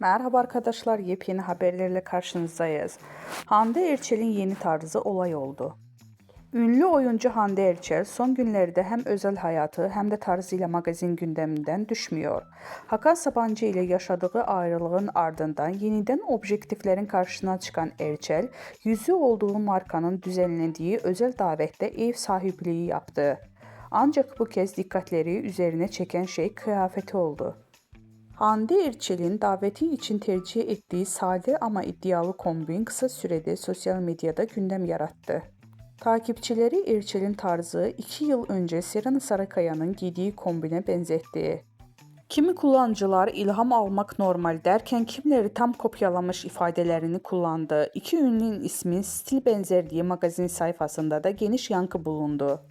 Merhaba arkadaşlar, yepyeni haberlerle karşınızdayız. Hande Erçel'in yeni tarzı olay oldu. Ünlü oyuncu Hande Erçel son günlerde hem özel hayatı hem de tarzıyla magazin gündeminden düşmüyor. Hakan Sabancı ile yaşadığı ayrılığın ardından yeniden objektiflerin karşısına çıkan Erçel, yüzü olduğu markanın düzenlediği özel davette ev sahipliği yaptı. Ancak bu kez dikkatleri üzerine çeken şey kıyafeti oldu. Hande Erçel'in daveti için tercih ettiği sade ama iddialı kombin kısa sürede sosyal medyada gündem yarattı. Takipçileri Erçel'in tarzı 2 yıl önce Serena Sarıkaya'nın giydiği kombine benzetti. Kimi kullanıcılar ilham almak normal derken kimileri tam kopyalamış ifadelerini kullandı. İki ünlünün ismi stil benzerliği magazin sayfasında da geniş yankı bulundu.